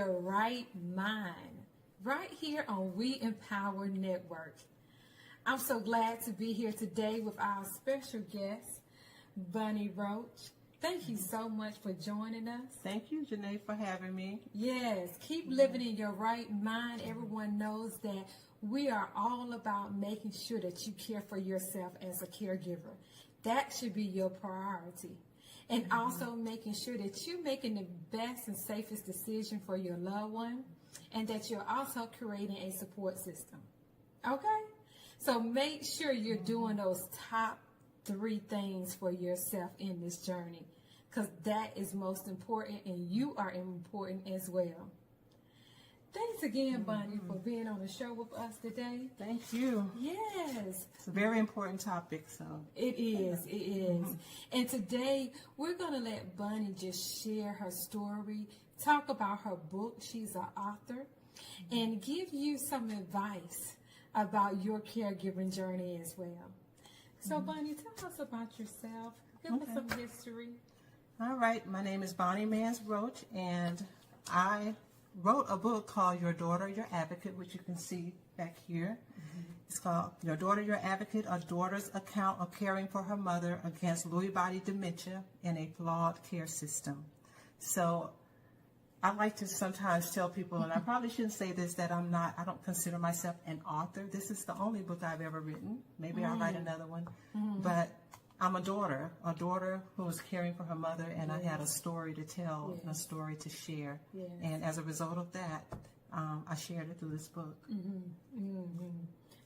your right mind, right here on We Empower Network. I'm so glad to be here today with our special guest, Bunny Roache. Thank you so much for joining us. Thank you, Genea, for having me. Yes, keep living in your right mind. Everyone knows that we are all about making sure that you care for yourself as a caregiver. That should be your priority. And also making sure that you're making the best and safest decision for your loved one, and that you're also creating a support system. Okay? So make sure you're doing those top 3 things for yourself in this journey, because that is most important, and you are important as well. Thanks again, Bunny, for being on the show with us today. Thank you. Yes. It's a very important topic. So It is. And today, we're going to let Bunny just share her story, talk about her book. She's an author, and give you some advice about your caregiving journey as well. So, Bunny, tell us about yourself. Give us some history. All right. My name is Bonnie Mans Roache, and I wrote a book called Your Daughter, Your Advocate, which you can see back here. It's called Your Daughter, Your Advocate, A Daughter's Account of Caring for Her Mother Against Lewy Body Dementia in a Flawed Care System. So I like to sometimes tell people, and I probably shouldn't say this, that I don't consider myself an author. This is the only book I've ever written. Maybe I'll write another one. But I'm a daughter who was caring for her mother, and I had a story to tell, and a story to share. And as a result of that, I shared it through this book.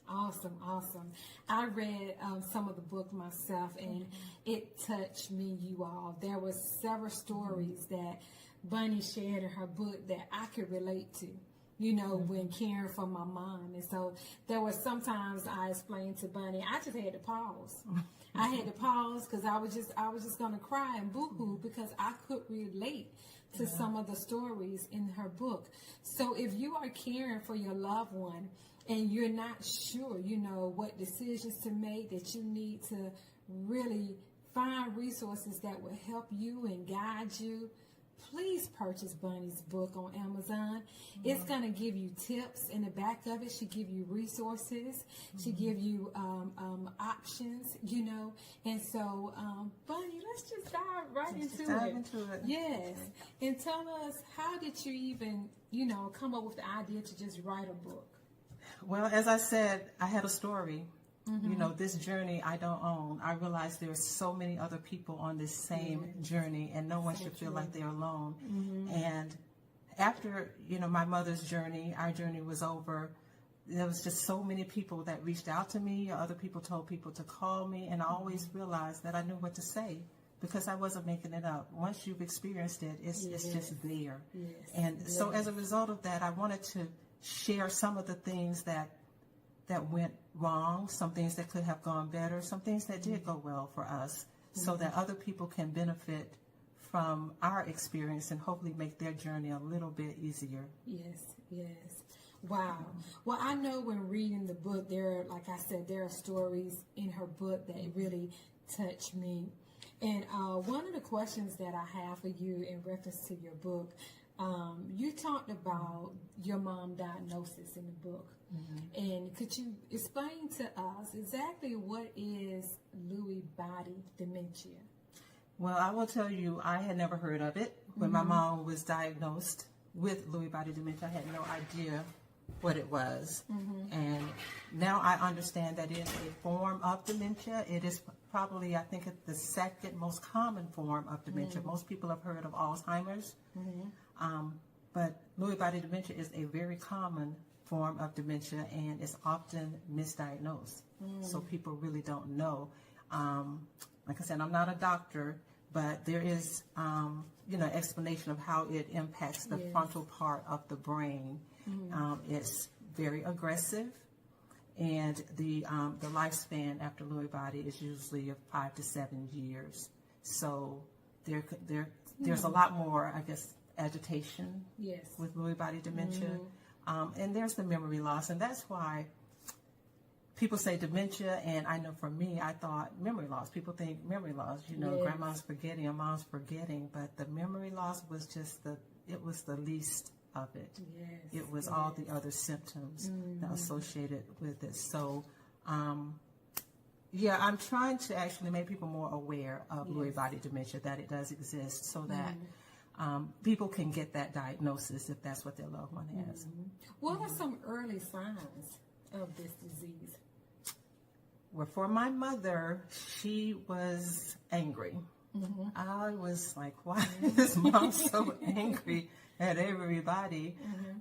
Awesome. I read some of the book myself, and it touched me, you all. There were several stories that Bunny shared in her book that I could relate to, you know, when caring for my mom. And so there were sometimes I explained to Bunny, I just had to pause. I had to pause because I was just going to cry and boo-hoo because I could relate to some of the stories in her book. So if you are caring for your loved one and you're not sure, you know, what decisions to make, that you need to really find resources that will help you and guide you, please purchase Bunny's book on Amazon. It's going to give you tips in the back of it. She give you resources. She give you options, you know. And so, Bunny, let's just dive into it. Yes. And tell us, how did you even, you know, come up with the idea to just write a book? Well, as I said, I had a story. You know, this journey I don't own. I realize there's so many other people on this same journey, and no one should feel like they're alone. And after, you know, my mother's journey, our journey was over, there was just so many people that reached out to me. Other people told people to call me, and I always realized that I knew what to say because I wasn't making it up. Once you've experienced it, it's just there. And so as a result of that, I wanted to share some of the things that went wrong, some things that could have gone better, some things that did go well for us, so that other people can benefit from our experience and hopefully make their journey a little bit easier. Yes. Wow. Well, I know when reading the book, like I said, there are stories in her book that really touch me. And one of the questions that I have for you in reference to your book, you talked about your mom diagnosis in the book. And could you explain to us exactly what is Lewy body dementia? Well, I will tell you, I had never heard of it. When my mom was diagnosed with Lewy body dementia, I had no idea what it was. And now I understand that it is a form of dementia. It is probably, I think, the second most common form of dementia. Most people have heard of Alzheimer's. But Lewy body dementia is a very common form of dementia, and it's often misdiagnosed. So people really don't know. Like I said, I'm not a doctor, but there is, you know, explanation of how it impacts the frontal part of the brain. It's very aggressive, and the lifespan after Lewy body is usually of 5 to 7 years. So there's a lot more, I guess, agitation with Lewy body dementia. And there's the memory loss, and that's why people say dementia, and I know for me, I thought memory loss. People think memory loss, you know, grandma's forgetting or mom's forgetting, but the memory loss was just the least of it. Yes. It was all the other symptoms that associated with it. So, yeah, I'm trying to actually make people more aware of Lewy body dementia, that it does exist, so that people can get that diagnosis if that's what their loved one has. What are some early signs of this disease? Well, for my mother, she was angry. I was like, why is Mom so angry at everybody?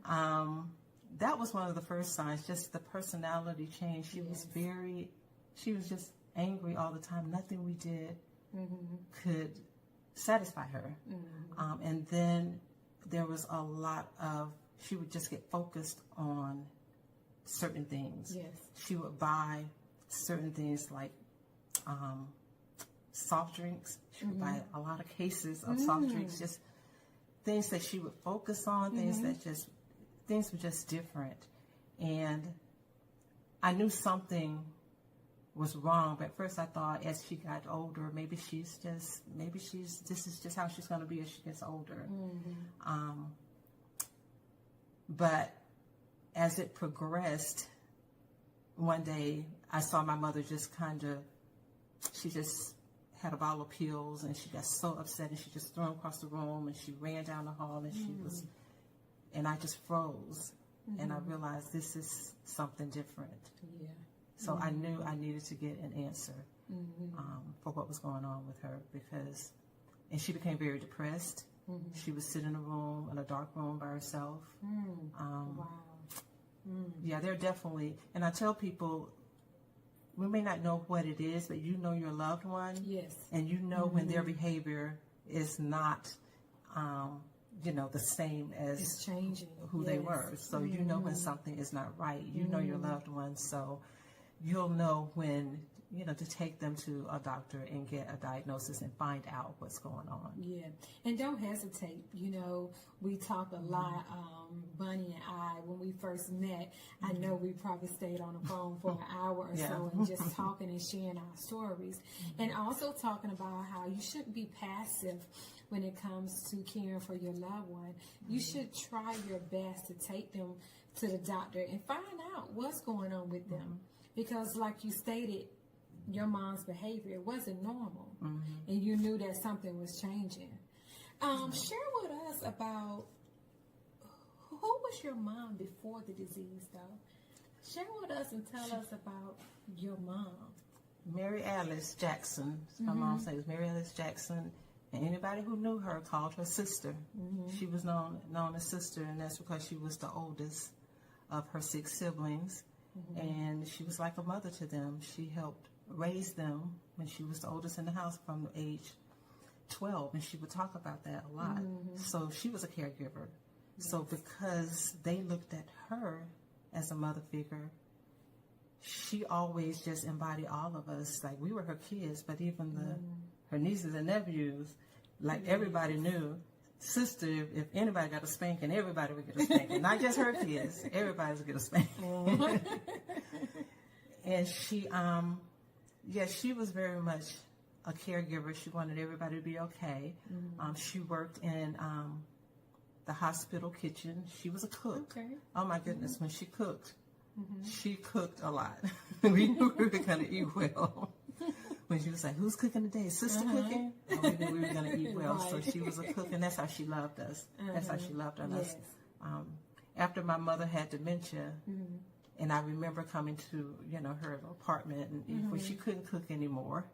That was one of the first signs, just the personality change. She was just angry all the time. Nothing we did could satisfy her. And then there was a lot of, she would just get focused on certain things. Yes. She would buy certain things like soft drinks. She would buy a lot of cases of soft drinks, just things that she would focus on, things were just different. And I knew something was wrong, but at first I thought as she got older, maybe this is just how she's going to be as she gets older. But as it progressed, one day I saw my mother she just had a bottle of pills, and she got so upset, and she just threw them across the room, and she ran down the hall, and and I just froze, and I realized this is something different. Yeah. So I knew I needed to get an answer for what was going on with her, and she became very depressed. She would sit in a dark room by herself. Wow. Yeah, they're definitely, and I tell people, we may not know what it is, but you know your loved one. Yes. And you know when their behavior is not, the same as It's changing. who they were. So you know when something is not right. You know your loved one, so you'll know when, to take them to a doctor and get a diagnosis and find out what's going on. Yeah, and don't hesitate. We talk a lot, Bunny and I, when we first met. I know we probably stayed on the phone for an hour or so and just talking and sharing our stories. And also talking about how you shouldn't be passive when it comes to caring for your loved one. You should try your best to take them to the doctor and find out what's going on with them. Because like you stated, your mom's behavior wasn't normal, and you knew that something was changing. Share with us about who was your mom before the disease, though. Share with us and tell us about your mom. Mary Alice Jackson. My mom's name was Mary Alice Jackson, and anybody who knew her called her sister. She was known as sister, and that's because she was the oldest of her 6 siblings, and she was like a mother to them. She helped raise them when she was the oldest in the house from age 12, and she would talk about that a lot. So she was a caregiver. So because they looked at her as a mother figure, she always just embodied all of us. Like, we were her kids, but even her nieces and nephews, like everybody knew, sister, if anybody got a spanking, everybody would get a spanking. Not just her kids, everybody would get a spanking. And she she was very much a caregiver. She wanted everybody to be okay. She worked in the hospital kitchen. She was a cook. Okay. Oh my goodness, when she cooked a lot. We knew we were going to eat well. When she was like, who's cooking today? Sister cooking? Oh, we knew we were going to eat well. Right. So she was a cook, and that's how she loved us. That's how she loved on us. Yes. After my mother had dementia, and I remember coming to, her apartment and when she couldn't cook anymore.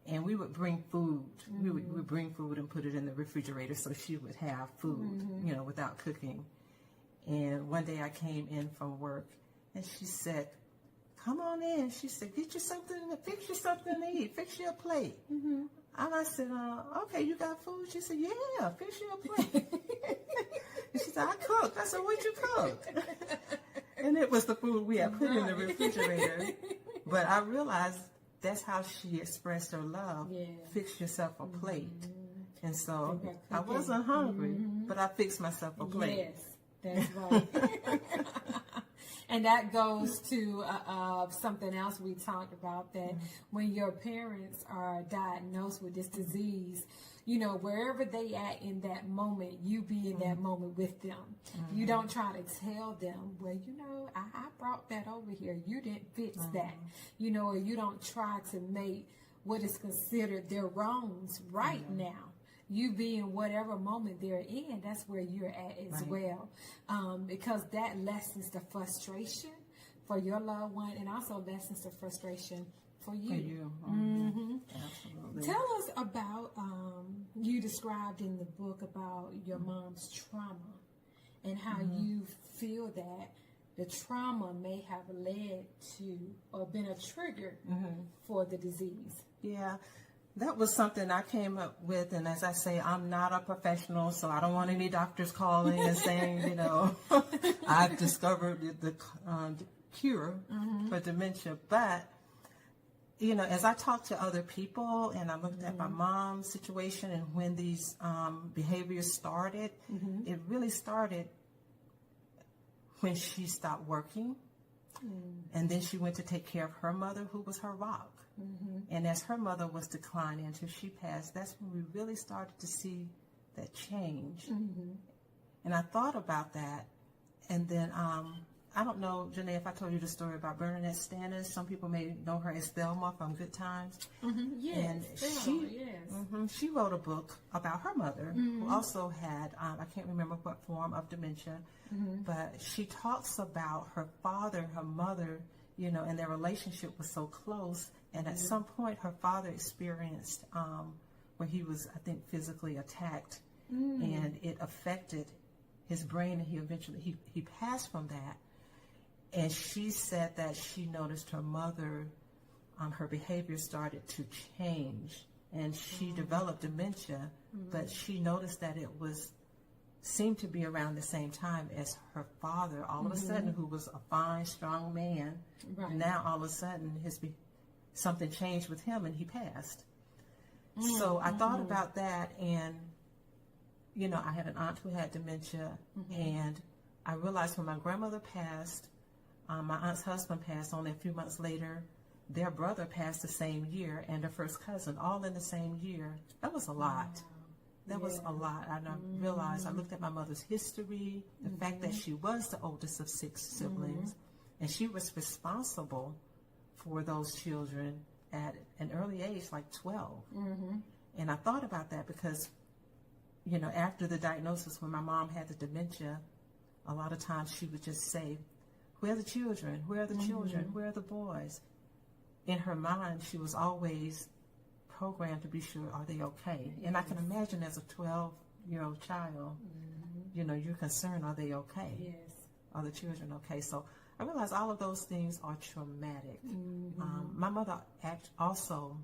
And we would bring food. We would bring food and put it in the refrigerator so she would have food, without cooking. And one day I came in from work, and she said, come on in. She said, fix you something to eat. Fix you a plate. And I said, okay, you got food? She said, yeah, fix you a plate. And she said, I cooked. I said, what'd you cook? And it was the food we had put in the refrigerator. But I realized that's how she expressed her love. Yeah. Fix yourself a plate. And so I wasn't hungry, but I fixed myself a plate. Yes, that's right. And that goes to something else we talked about, that when your parents are diagnosed with this disease, you know, wherever they at in that moment, you be in that moment with them. You don't try to tell them, well, you know, I brought that over here. You didn't fix that. You know, or you don't try to make what is considered their wrongs right now. You be in whatever moment they're in, that's where you're at as well. Because that lessens the frustration for your loved one, and also lessens the frustration for you. For you. Absolutely. Tell us about, you described in the book about your mom's trauma and how you feel that the trauma may have led to or been a trigger for the disease. Yeah, that was something I came up with, and as I say, I'm not a professional, so I don't want any doctors calling and saying, you know, I've discovered the cure for dementia. But, you know, as I talked to other people and I looked at my mom's situation and when these behaviors started, it really started when she stopped working. And then she went to take care of her mother, who was her rock. And as her mother was declining until she passed, that's when we really started to see that change. And I thought about that. And then, I don't know, Genea, if I told you the story about Bernadette Stannis. Some people may know her as Thelma from Good Times. Yes, And she wrote a book about her mother, who also had, I can't remember what form of dementia, but she talks about her father and her mother, you know, and their relationship was so close. And at some point, her father experienced where he was, I think, physically attacked, and it affected his brain, and he eventually he passed from that. And she said that she noticed her mother, her behavior started to change, and she developed dementia, but she noticed that it seemed to be around the same time as her father. All of a sudden, who was a fine, strong man, now all of a sudden something changed with him, and he passed. So I thought about that, and you know, I had an aunt who had dementia, and I realized when my grandmother passed, my aunt's husband passed only a few months later. Their brother passed the same year, and their first cousin, all in the same year. That was a lot. That was a lot. And I realized, I looked at my mother's history, the fact that she was the oldest of 6 siblings, and she was responsible for those children at an early age, like 12. And I thought about that because, you know, after the diagnosis, when my mom had the dementia, a lot of times she would just say, where are the children? Where are the children? Where are the boys? In her mind, she was always programmed to be sure, are they okay? And I can imagine as a 12-year-old child, you know, you're concerned, are they okay? Yes. Are the children okay? So I realized all of those things are traumatic. My mother also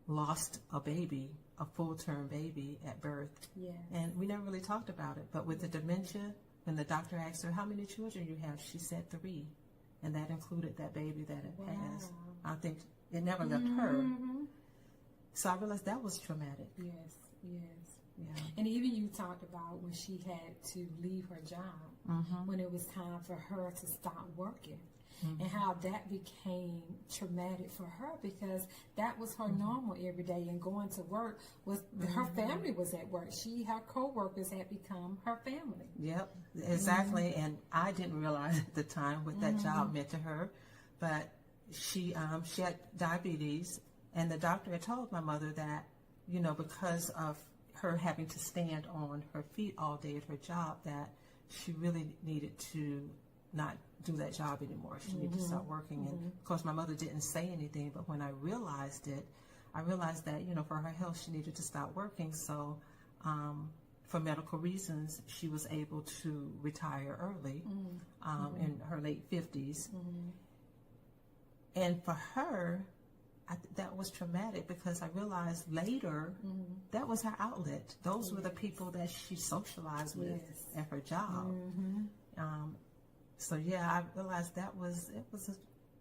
lost a baby, a full-term baby at birth. Yes. And we never really talked about it. But with the dementia, when the doctor asked her, how many children you have, she said 3. And that included that baby that had passed. I think it never left her. So I realized that was traumatic. Yes, yes. Yeah. And even you talked about when she had to leave her job, when it was time for her to stop working, and how that became traumatic for her because that was her normal every day, and going to work was her family was at work. Her co-workers had become her family. Yep, exactly. And I didn't realize at the time what that job meant to her, but she had diabetes, and the doctor had told my mother that, you know, because of her having to stand on her feet all day at her job, that she really needed to not do that job anymore. She needed to stop working. And of course, my mother didn't say anything, but when I realized it, I realized that, you know, for her health, she needed to stop working. So for medical reasons, she was able to retire early in her late 50s. And for her, that was traumatic because I realized later that was her outlet. Those were the people that she socialized with at her job. So yeah, I realized it was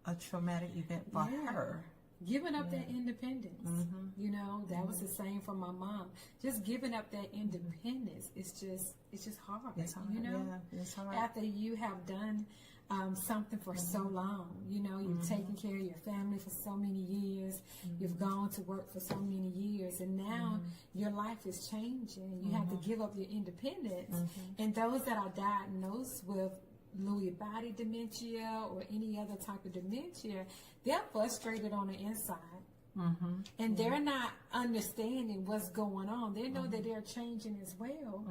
a traumatic event for her. Giving up that independence, you know, that was the same for my mom. Just giving up that independence, it's just hard. It's hard, you know. yeah, it's hard. After you have done something for so long, you know, you've taken care of your family for so many years, you've gone to work for so many years, and now your life is changing. You have to give up your independence. And those that are diagnosed with Lewy body dementia or any other type of dementia, they're frustrated on the inside. And they're not understanding what's going on. They know that they're changing as well,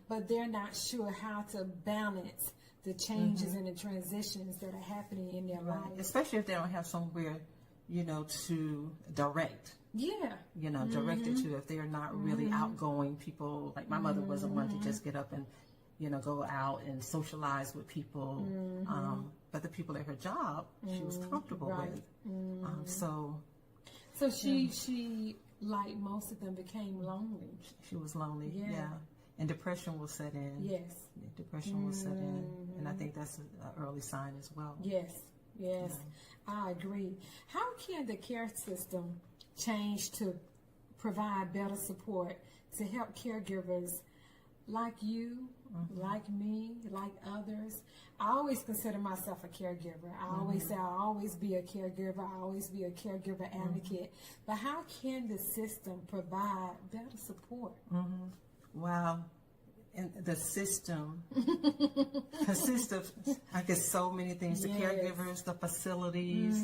but they're not sure how to balance the changes and the transitions that are happening in their life. Especially if they don't have somewhere, you know, to direct. Yeah. You know, direct it to, if they're not really outgoing people. Like my mother wasn't one to just get up and, you know, go out and socialize with people. But the people at her job, she was comfortable with. So she, like most of them, became lonely. She was lonely, yeah. And depression will set in. Yes. Yeah, depression will set in. And I think that's an early sign as well. Yes, I agree. How can the care system change to provide better support to help caregivers like you, like me, like others? I always consider myself a caregiver. I always say I'll always be a caregiver. I'll always be a caregiver advocate. But how can the system provide better support? Wow. And the system consists of, I guess, so many things. The caregivers, the facilities,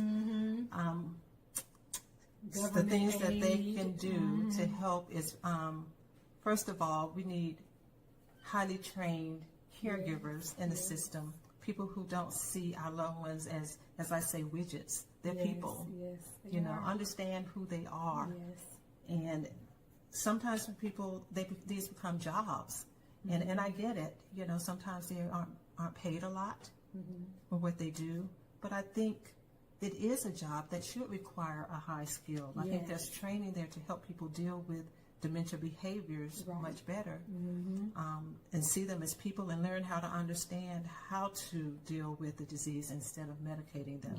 the things that they can do to help is, first of all, we need highly trained caregivers in the system. People who don't see our loved ones as I say, widgets. They're people. You know, understand who they are. And sometimes for people, these become jobs. And I get it. You know, sometimes they aren't paid a lot for what they do. But I think it is a job that should require a high skill. I think there's training there to help people deal with dementia behaviors much better, and see them as people and learn how to understand how to deal with the disease instead of medicating them.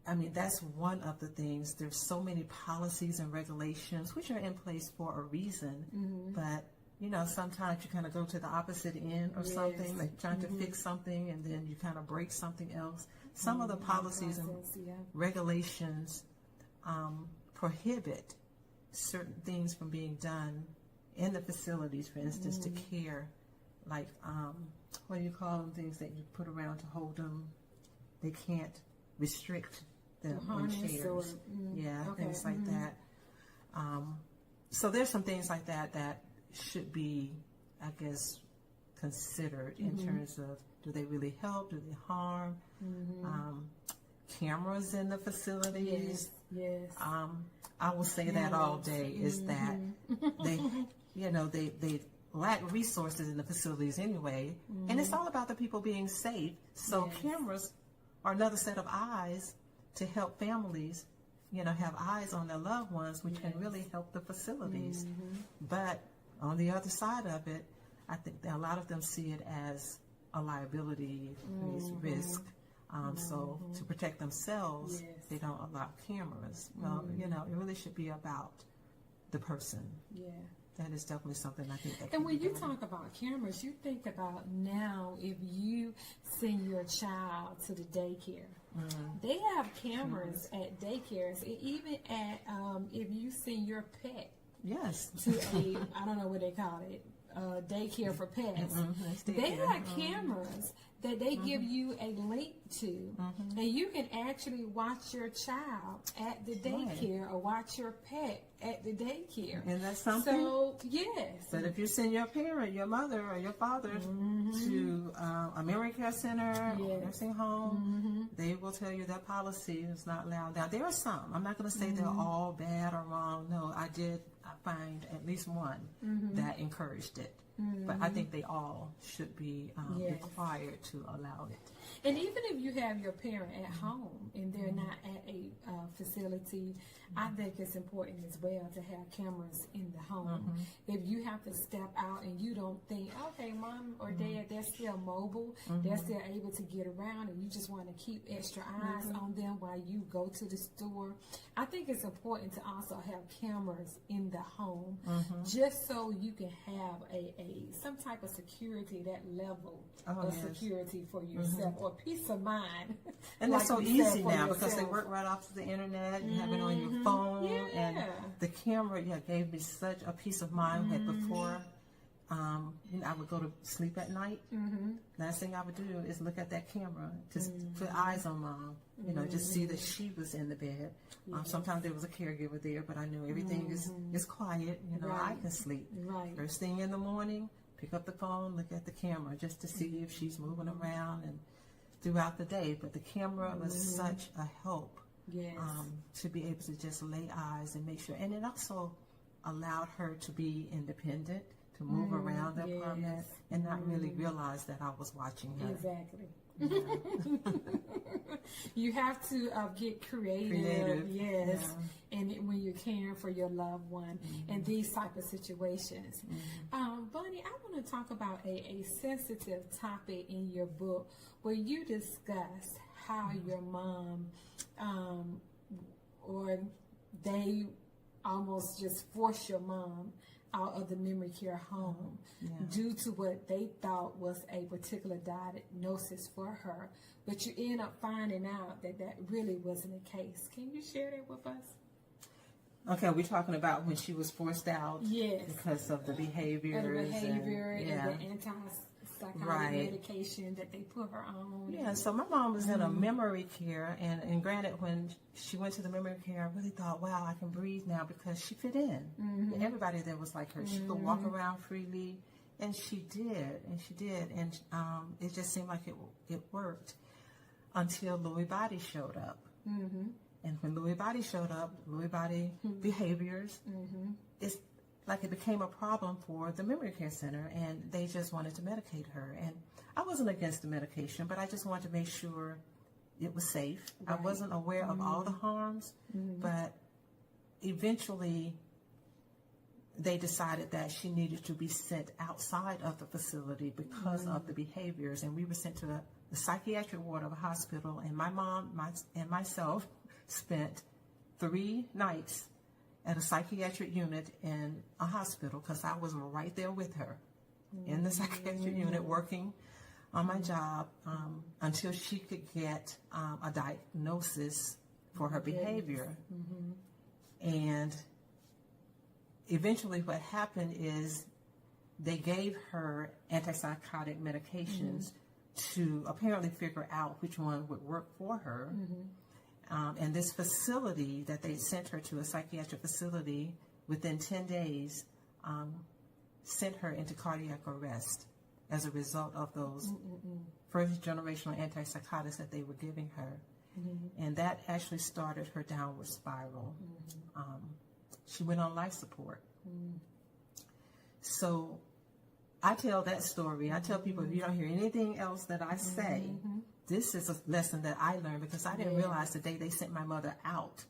I mean, that's one of the things. There's so many policies and regulations which are in place for a reason, but you know, sometimes you kind of go to the opposite end or something, like trying to fix something and then you kind of break something else. Some of the policies and regulations prohibit certain things from being done in the facilities, for instance, to care, like, what do you call them, things that you put around to hold them. They can't restrict them in chairs. Things like that. So there's some things like that should be, I guess, considered in terms of, do they really help? Do they harm? Cameras in the facilities. I will say that all day, is that they, you know, they lack resources in the facilities anyway, and it's all about the people being safe. So cameras are another set of eyes to help families, you know, have eyes on their loved ones, which can really help the facilities. But on the other side of it, I think that a lot of them see it as a liability, creates risk. So to protect themselves, they don't allow cameras. Well, you know, it really should be about the person. That is definitely something I think that can And when be you done. talk about cameras, you think about now, if you send your child to the daycare, they have cameras at daycares, even at if you send your pet to a, I don't know what they call it, daycare for pets. They have cameras that they give you a link to, and you can actually watch your child at the daycare or watch your pet at the daycare. And that's something. So yes. But if you send your parent, your mother or your father to a memory care center or nursing home, they will tell you that policy is not allowed. Now there are some. I'm not going to say they're all bad or wrong. No, I find at least one that encouraged it. but I think they all should be required to allow it. And even if you have your parent at home and they're not at a facility, I think it's important as well to have cameras in the home. If you have to step out and you don't think, okay, mom or dad, they're still mobile, they're still able to get around, and you just want to keep extra eyes on them while you go to the store, I think it's important to also have cameras in the home, just so you can have some type of security, that level of security for yourself, or peace of mind. And that's so easy now because they work right off of the internet. You have it on your phone, and the camera gave me such a peace of mind that before I would go to sleep at night. Last thing I would do is look at that camera, just put eyes on mom, just see that she was in the bed. Sometimes there was a caregiver there, but I knew everything is quiet. I can sleep. First thing in the morning, pick up the phone, look at the camera just to see if she's moving around and throughout the day. But the camera was such a help to be able to just lay eyes and make sure. And it also allowed her to be independent, to move around the apartment and not really realize that I was watching her. Exactly. You have to get creative. And when you're caring for your loved one in these type of situations. Bunny, I want to talk about a sensitive topic in your book where you discuss how your mom or they almost just force your mom out of the memory care home due to what they thought was a particular diagnosis for her, but you end up finding out that that really wasn't the case. Can you share that with us? Okay, we're talking about when she was forced out because of the behaviors and the antipsychotic medication that they put her on. Yeah, so my mom was in a memory care, and granted, when she went to the memory care, I really thought, wow, I can breathe now because she fit in. Everybody there was like her. She could walk around freely, and she did, and it just seemed like it worked until Lewy body showed up. And when Lewy body showed up, Lewy body behaviors, it's like it became a problem for the memory care center, and they just wanted to medicate her. And I wasn't against the medication, but I just wanted to make sure it was safe. I wasn't aware of all the harms, but eventually they decided that she needed to be sent outside of the facility because of the behaviors. And we were sent to the psychiatric ward of a hospital, and my mom and myself spent 3 nights at a psychiatric unit in a hospital because I was right there with her in the psychiatric unit working on my job until she could get a diagnosis for her behavior. And eventually what happened is they gave her antipsychotic medications to apparently figure out which one would work for her. And this facility that they sent her to, a psychiatric facility, within 10 days, sent her into cardiac arrest as a result of those first generational antipsychotics that they were giving her. And that actually started her downward spiral. She went on life support. So I tell that story. I tell people, if you don't hear anything else that I say, this is a lesson that I learned because I didn't realize the day they sent my mother out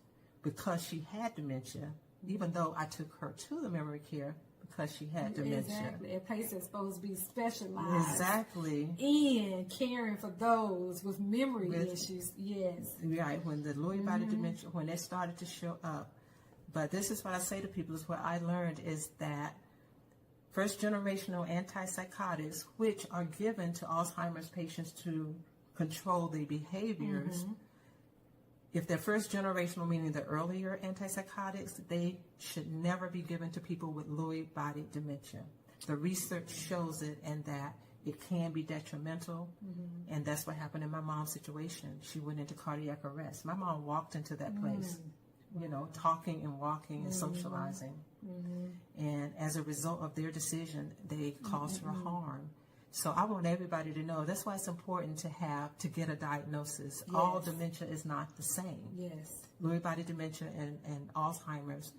because she had dementia, even though I took her to the memory care because she had dementia. Exactly. A place that's supposed to be specialized in caring for those with memory issues. Right, when the Lewy body dementia, when it started to show up. But this is what I say to people, is what I learned is that first generational antipsychotics, which are given to Alzheimer's patients to control the behaviors, if they're first generational, meaning the earlier antipsychotics, they should never be given to people with Lewy body dementia. The research shows it, and that it can be detrimental, and that's what happened in my mom's situation. She went into cardiac arrest. My mom walked into that place, talking and walking and socializing. And as a result of their decision, they caused her harm. So I want everybody to know that's why it's important to get a diagnosis. Yes. All dementia is not the same. Yes. Lewy body dementia and Alzheimer's,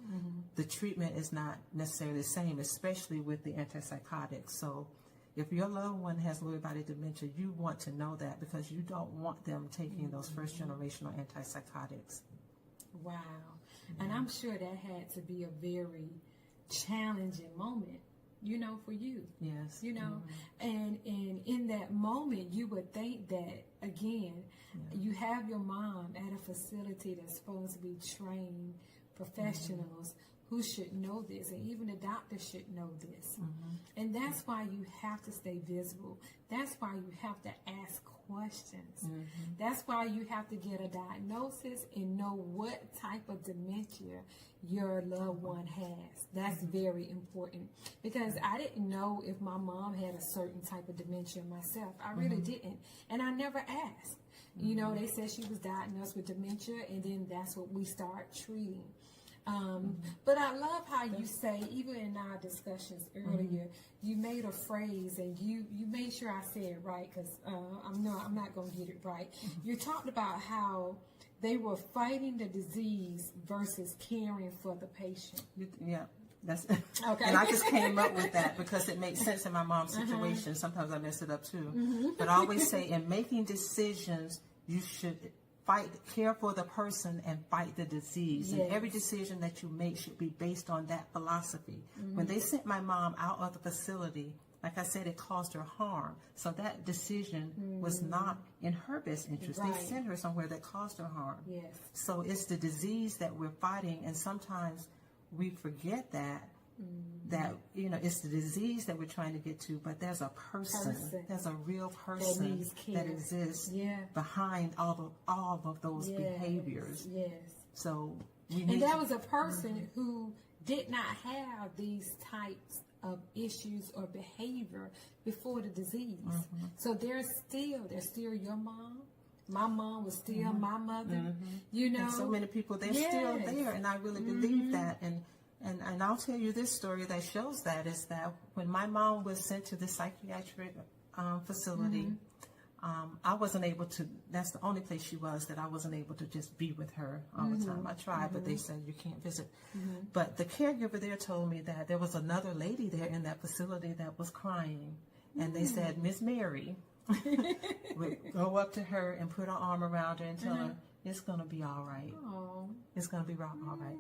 the treatment is not necessarily the same, especially with the antipsychotics. So if your loved one has Lewy body dementia, you want to know that because you don't want them taking those first generational antipsychotics. Wow. And I'm sure that had to be a very challenging moment, for you. Yes. And in that moment, you would think that, again, you have your mom at a facility that's supposed to be trained professionals who should know this, and even the doctor should know this. And that's why you have to stay visible. That's why you have to ask questions. That's why you have to get a diagnosis and know what type of dementia your loved one has. That's very important, because I didn't know if my mom had a certain type of dementia myself. I really didn't, and I never asked. They said she was diagnosed with dementia, and then that's what we start treating. But I love how you say, even in our discussions earlier, you made a phrase, and you made sure I said it right, because I'm not going to get it right. You talked about how they were fighting the disease versus caring for the patient. Yeah. That's okay. And I just came up with that because it makes sense in my mom's situation. Sometimes I mess it up too. But I always say, in making decisions, you should care for the person and fight the disease. Yes. And every decision that you make should be based on that philosophy. When they sent my mom out of the facility, like I said, it caused her harm. So that decision was not in her best interest. Right. They sent her somewhere that caused her harm. Yes. So it's the disease that we're fighting, and sometimes we forget that it's the disease that we're trying to get to, but there's a person. There's a real person that exists behind all of those behaviors. Yes. So that was a person who did not have these types of issues or behavior before the disease. So they're still your mom. My mom was still my mother. And so many people, they're still there, and I really believe that. And I'll tell you this story that shows that, is that when my mom was sent to the psychiatric facility, I wasn't able to, that's the only place she was, that I wasn't able to just be with her all the time. I tried, but they said you can't visit. But the caregiver there told me that there was another lady there in that facility that was crying. And they said, Miss Mary would go up to her and put her arm around her and tell her, it's going to be all right. It's going to be all right.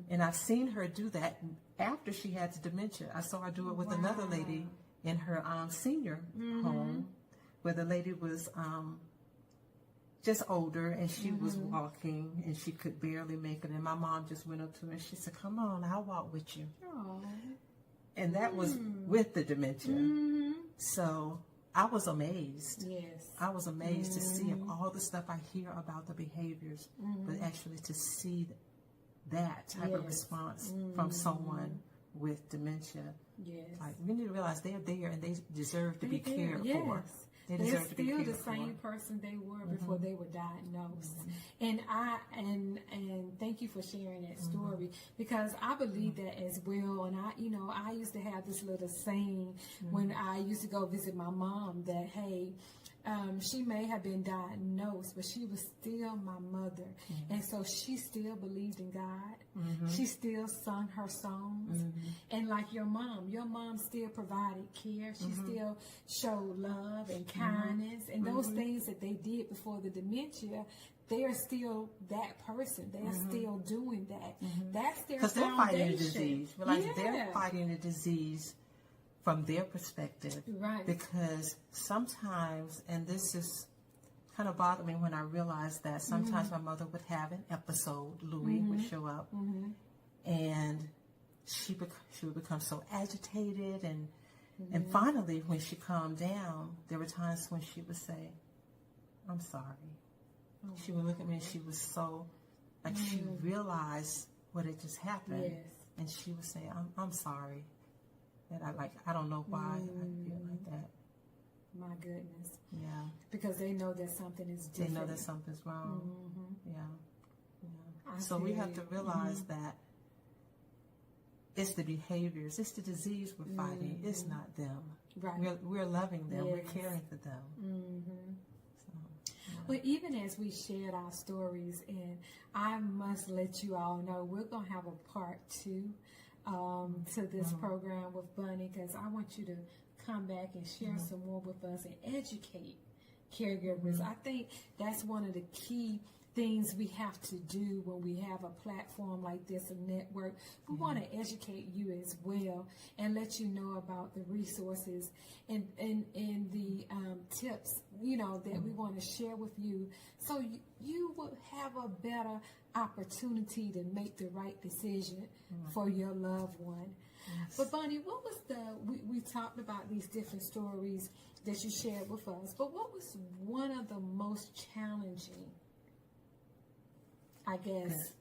And I've seen her do that after she had the dementia. I saw her do it with another lady in her senior home, where the lady was just older, and she was walking, and she could barely make it. And my mom just went up to her and she said, come on, I'll walk with you. And that was with the dementia. So I was amazed. Yes. I was amazed to see all the stuff I hear about the behaviors, but actually to see that type of response from someone with dementia. Yes. Like, we need to realize they're there and they deserve to be cared for. They're still the same person they were before they were diagnosed. And thank you for sharing that story, because I believe that as well. And I used to have this little saying when I used to go visit my mom that, hey, she may have been diagnosed, but she was still my mother. And so she still believed in God. She still sung her songs. And like your mom still provided care. She still showed love and kindness. And those things that they did before the dementia, they are still that person. They are still doing that. That's their foundation. Because they're fighting the disease. They're fighting the disease from their perspective. Right. Because sometimes, and this is kind of bothered me when I realized that sometimes my mother would have an episode, Louie would show up, and she would become so agitated, and finally when she calmed down, there were times when she would say, I'm sorry. She would look at me and she was so, like she realized what had just happened, and she would say, I'm sorry. That I don't know why I feel like that. My goodness. Yeah. Because they know that something is different. They know that something's wrong. So we have to realize that it's the behaviors, it's the disease we're fighting. It's not them. Right. We're loving them. Yes. We're caring for them. Mm-hmm. So, Well, even as we shared our stories, and I must let you all know, we're going to have a part 2 to this program with Bunny, because I want you to come back and share some more with us and educate caregivers. I think that's one of the key things we have to do when we have a platform like this, a network. We want to educate you as well and let you know about the resources and the tips, that we want to share with you, so you will have a better opportunity to make the right decision for your loved one. Yes. But Bonnie, what was we talked about these different stories that you shared with us, but what was one of the most challenging, I guess,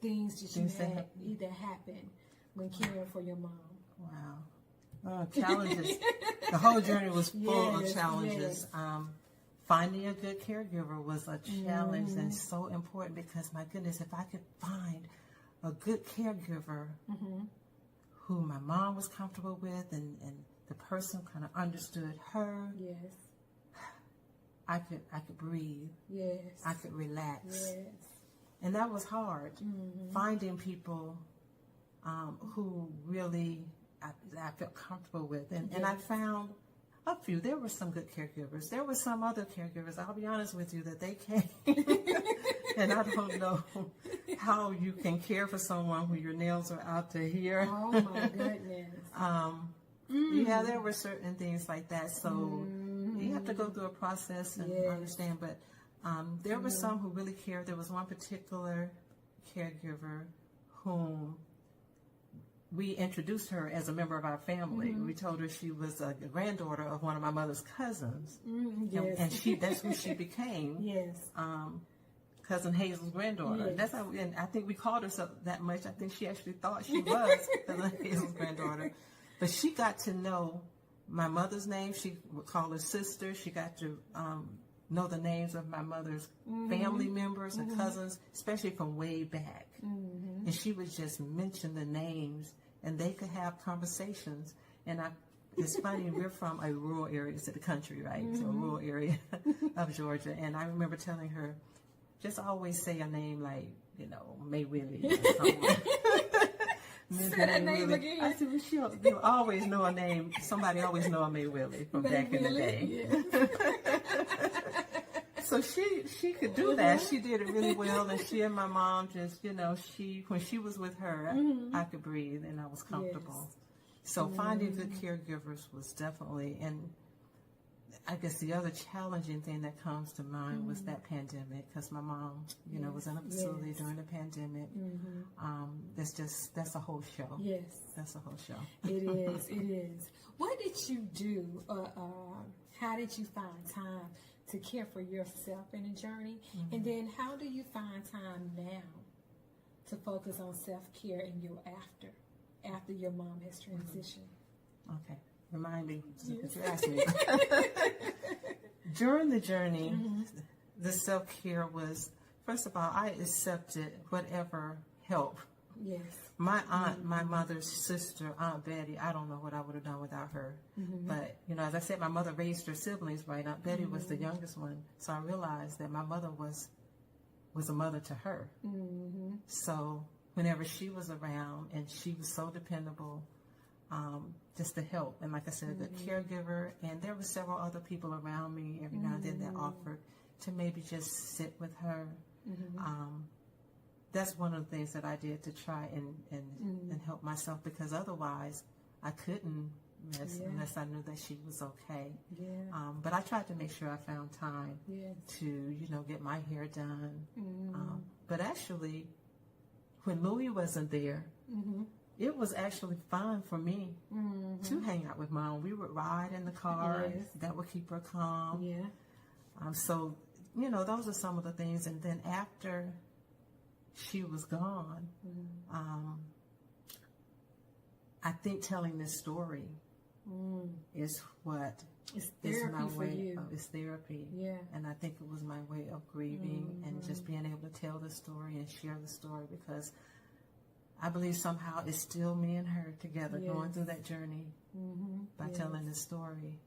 things that you had either happen when caring for your mom? Wow. Challenges. The whole journey was full of challenges. Yes. Finding a good caregiver was a challenge and so important, because, my goodness, if I could find a good caregiver who my mom was comfortable with and the person kind of understood her, yes, I could breathe. Yes. I could relax. Yes. And that was hard, finding people who really I felt comfortable with. And I found a few. There were some good caregivers. There were some other caregivers, I'll be honest with you, that they came. And I don't know how you can care for someone who your nails are out to here. Oh, my goodness. Yeah, there were certain things like that. So you have to go through a process and understand. But there were some who really cared. There was one particular caregiver whom we introduced her as a member of our family. We told her she was a granddaughter of one of my mother's cousins. Yes. And that's who she became. Yes. Cousin Hazel's granddaughter. Yes. That's how, and I think we called her so that much. I think she actually thought she was Cousin Hazel's granddaughter. But she got to know my mother's name. She would call her sister. She got to know the names of my mother's family members and cousins, especially from way back. And she would just mention the names, and they could have conversations. And it's funny, we're from a rural area, it's the country, right? So a rural area of Georgia. And I remember telling her, just always say a name like, May Willie or something. Say that name again. I said, well, you always know a name. Somebody always know a May Willie from back in the day. Yeah. So she could do that. She did it really well. And she and my mom just, when she was with her, I could breathe and I was comfortable. Yes. So finding good caregivers was definitely, and I guess the other challenging thing that comes to mind was that pandemic, because my mom, was in a facility during the pandemic. That's a whole show. Yes. That's a whole show. It is. What did you do? How did you find time to care for yourself in the journey? And then how do you find time now to focus on self-care in your after your mom has transitioned? Okay. Remind me, because you asked me. During the journey, the self-care was, first of all, I accepted whatever help. Yes. My aunt, my mother's sister, Aunt Betty, I don't know what I would have done without her. But, as I said, my mother raised her siblings, right? Aunt Betty was the youngest one. So I realized that my mother was a mother to her. So whenever she was around, and she was so dependable, just to help. And like I said, the caregiver, and there were several other people around me every now and then that offered to maybe just sit with her. That's one of the things that I did to try and help myself, because otherwise I couldn't unless I knew that she was okay. But I tried to make sure I found time to, get my hair done. But actually, when Louie wasn't there, it was actually fun for me to hang out with Mom. We would ride in the car. That would keep her calm. So, those are some of the things. And then after she was gone, I think telling this story is what it's is my therapy for way you. It's therapy. And I think it was my way of grieving and just being able to tell the story and share the story, because I believe somehow it's still me and her together going through that journey by telling the story.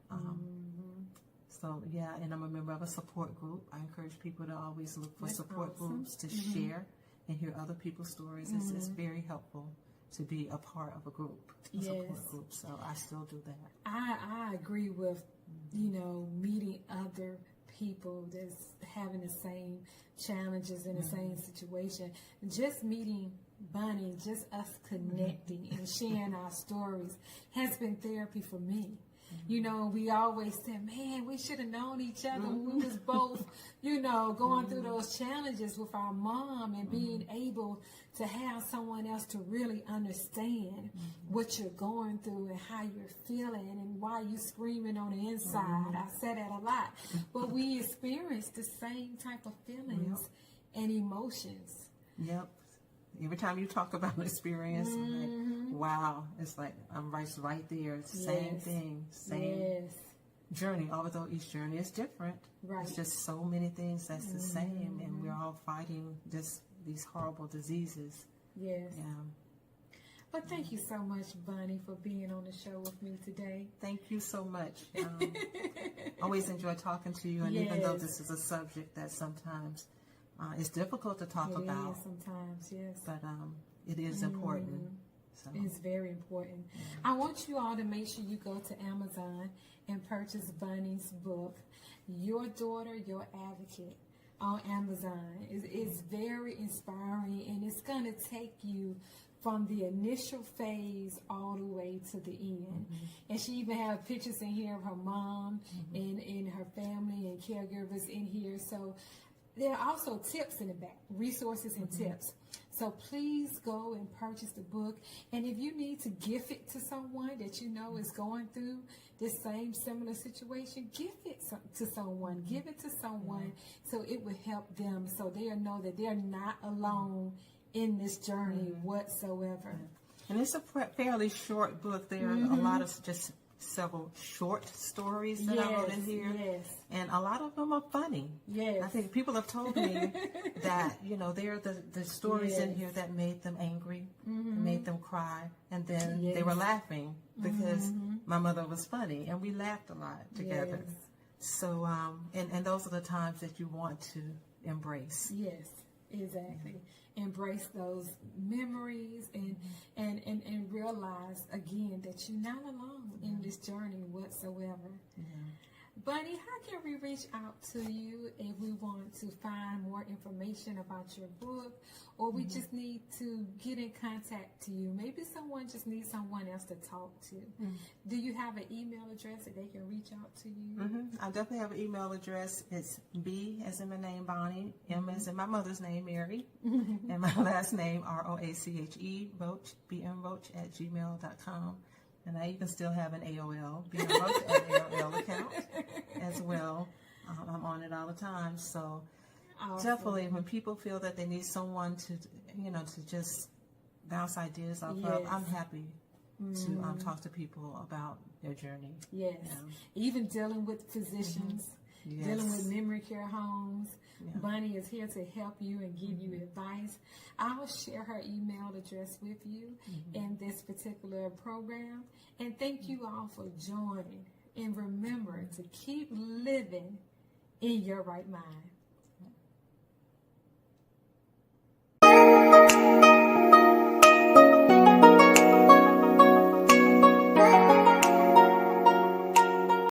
So, yeah, and I'm a member of a support group. I encourage people to always look for support groups to share and hear other people's stories. It's very helpful to be a part of a group, a support group. So I still do that. I agree with, meeting other people that's having the same challenges in the same situation. Just meeting Bunny, just us connecting and sharing our stories has been therapy for me. We always said, man, we should have known each other when we was both, going through those challenges with our mom, and being able to have someone else to really understand what you're going through and how you're feeling and why you're screaming on the inside. I say that a lot. But we experience the same type of feelings and emotions. Yep. Every time you talk about an experience, I'm like, wow, it's like I'm right there. Same thing, same journey, although each journey is different. Right. It's just so many things that's the same, and we're all fighting just these horrible diseases. Yes. Yeah. But thank you so much, Bunny, for being on the show with me today. Thank you so much. Always enjoy talking to you, and even though this is a subject that sometimes it's difficult to talk about. It is sometimes, yes. But it is important. So. It's very important. I want you all to make sure you go to Amazon and purchase Bunny's book, Your Daughter, Your Advocate, on Amazon. It's very inspiring, and it's going to take you from the initial phase all the way to the end. And she even has pictures in here of her mom and her family and caregivers in here. So there are also tips in the back, resources and tips. So please go and purchase the book. And if you need to gift it to someone that you know is going through this same similar situation, give it to someone. Give it to someone so it will help them, so they'll know that they're not alone in this journey whatsoever. And it's a fairly short book. There are a lot of just several short stories that I wrote in here. Yes. And a lot of them are funny. Yes. I think people have told me that, they're the stories in here that made them angry, made them cry, and then they were laughing because my mother was funny, and we laughed a lot together. Yes. So, and those are the times that you want to embrace. Yes, exactly. Embrace those memories and realize again that you're not alone in this journey whatsoever. Bunny, how can we reach out to you if we want to find more information about your book, or we just need to get in contact to you? Maybe someone just needs someone else to talk to. Do you have an email address that they can reach out to you? I definitely have an email address. It's B as in my name, Bonnie, M as in my mother's name, Mary, and my last name, Roache, Roach, BMRoach @gmail.com. And I even still have an AOL, BMRoach AOL account as well. I'm on it all the time. So definitely when people feel that they need someone to, to just bounce ideas off of, I'm happy to talk to people about their journey. Yes. Even dealing with physicians, dealing with memory care homes. Bunny is here to help you and give you advice. I'll share her email address with you in this particular program. And thank you all for joining. And remember to keep living in your right mind.